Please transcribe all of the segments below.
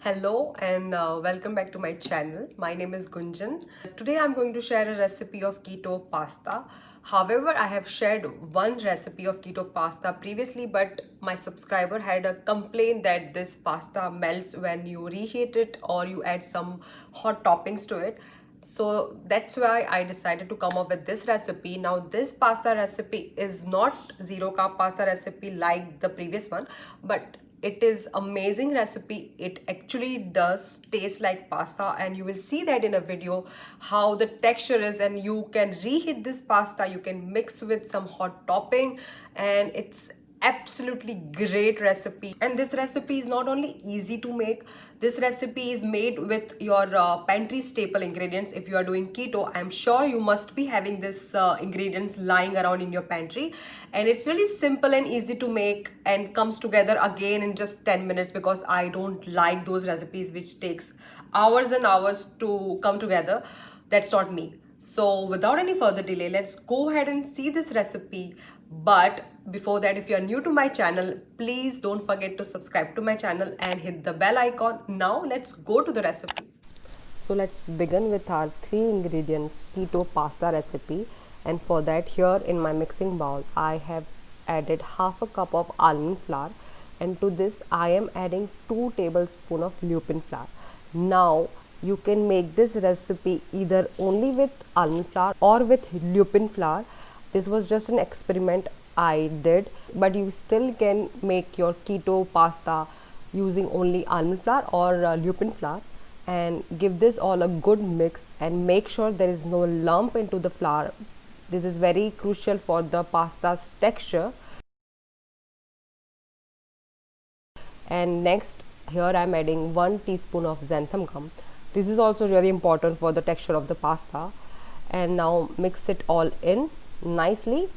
Hello and welcome back to my channel. My name is Gunjan. Today I'm going to share a recipe of keto pasta. However, I have shared one recipe of keto pasta previously, but my subscriber had a complaint that this pasta melts when you reheat it or you add some hot toppings to it. So that's why I decided to come up with this recipe. Now this pasta recipe is not zero carb pasta recipe like the previous one, but it is amazing recipe. It actually does taste like pasta, and you will see that in a video how the texture is, and you can reheat this pasta, you can mix with some hot topping, and it's absolutely great recipe. And this recipe is not only easy to make, this recipe is made with your pantry staple ingredients. If you are doing keto, I'm sure you must be having this ingredients lying around in your pantry, and it's really simple and easy to make and comes together again in just 10 minutes, because I don't like those recipes which takes hours and hours to come together. That's not me. So without any further delay, let's go ahead and see this recipe. But before that, if you are new to my channel, please don't forget to subscribe to my channel and hit the bell icon. Now let's go to the recipe. So let's begin with our 3 ingredients keto pasta recipe. And for that, here in my mixing bowl, I have added half a cup of almond flour, and to this I am adding 2 tablespoons of lupin flour. Now you can make this recipe either only with almond flour or with lupin flour. This was just an experiment I did, but you still can make your keto pasta using only almond flour or lupin flour, and give this all a good mix and make sure there is no lump into the flour. This is very crucial for the pasta's texture. And next, here I am adding 1 teaspoon of xanthan gum. This is also really important for the texture of the pasta. And now mix it all in nicely.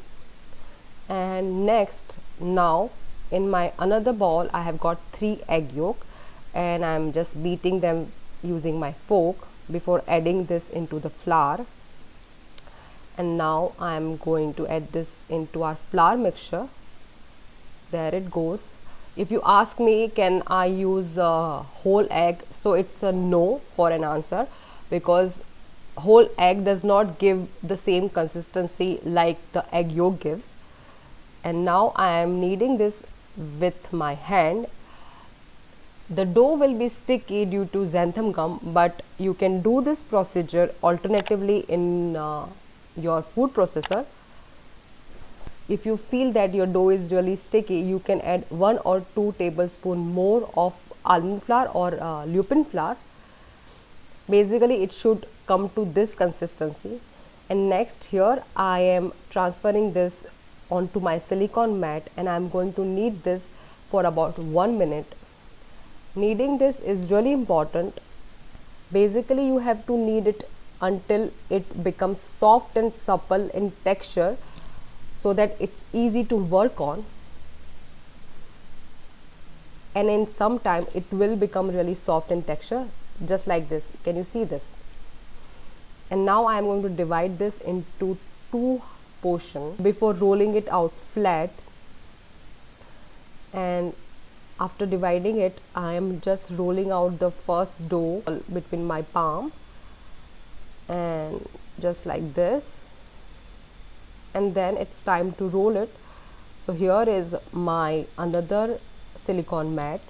And next, now in my another bowl I have got 3 egg yolk, and I am just beating them using my fork before adding this into the flour. And now I am going to add this into our flour mixture. There it goes. If you ask me, can I use a whole egg? So it's a no for an answer, because whole egg does not give the same consistency like the egg yolk gives. And now I am kneading this with my hand. The dough will be sticky due to xanthan gum, but you can do this procedure alternatively in your food processor. If you feel that your dough is really sticky, you can add 1 or 2 tablespoons more of almond flour or lupin flour. Basically it should come to this consistency. And next, here I am transferring this onto my silicone mat, and I am going to knead this for about 1 minute. Kneading this is really important. Basically you have to knead it until it becomes soft and supple in texture, so that it's easy to work on, and in some time it will become really soft in texture, just like this. Can you see this? And now I am going to divide this into 2 portions before rolling it out flat. And after dividing it, I am just rolling out the first dough between my palm, and just like this. And then it's time to roll it. So here is my another silicone mat,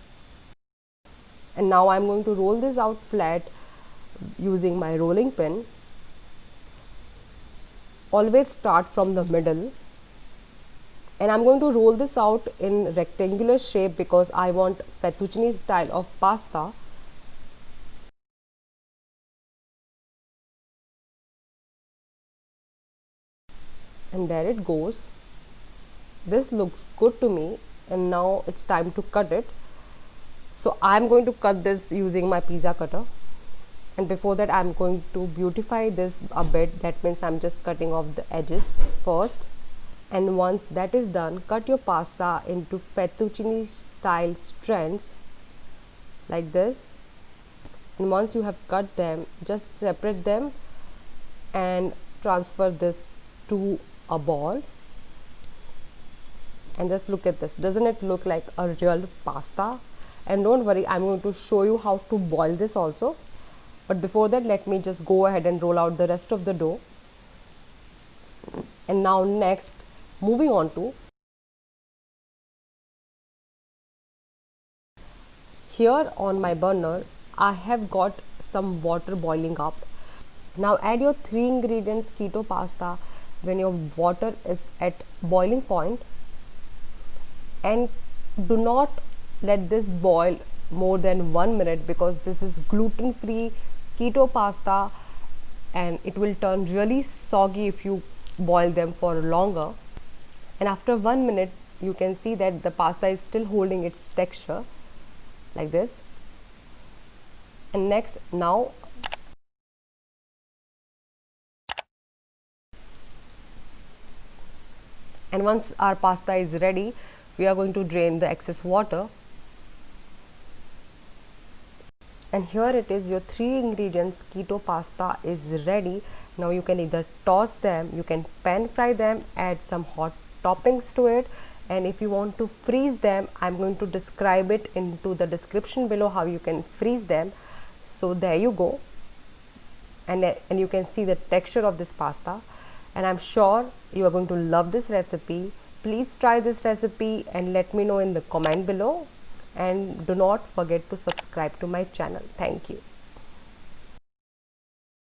and now I'm going to roll this out flat using my rolling pin. Always start from the middle, and I'm going to roll this out in rectangular shape because I want fettuccine style of pasta. And there it goes. This looks good to me, and now it's time to cut it. So I'm going to cut this using my pizza cutter, and before that I'm going to beautify this a bit. That means I'm just cutting off the edges first, and once that is done, cut your pasta into fettuccine style strands like this. And once you have cut them, just separate them and transfer this to a ball. And just look at this. Doesn't it look like a real pasta? And don't worry, I'm going to show you how to boil this also. But before that, let me just go ahead and roll out the rest of the dough. And now next, moving on to, here on my burner, I have got some water boiling up. Now add your 3 ingredients keto pasta when your water is at boiling point, and do not let this boil more than 1 minute, because this is gluten free keto pasta and it will turn really soggy if you boil them for longer. And after 1 minute, you can see that the pasta is still holding its texture like this. And next, now and once our pasta is ready, we are going to drain the excess water. And here it is, your 3 ingredients keto pasta is ready. Now you can either toss them, you can pan fry them, add some hot toppings to it, and if you want to freeze them, I'm going to describe it into the description below how you can freeze them. So there you go, and you can see the texture of this pasta, and I'm sure you are going to love this recipe. Please try this recipe and let me know in the comment below, and do not forget to subscribe to my channel. Thank you.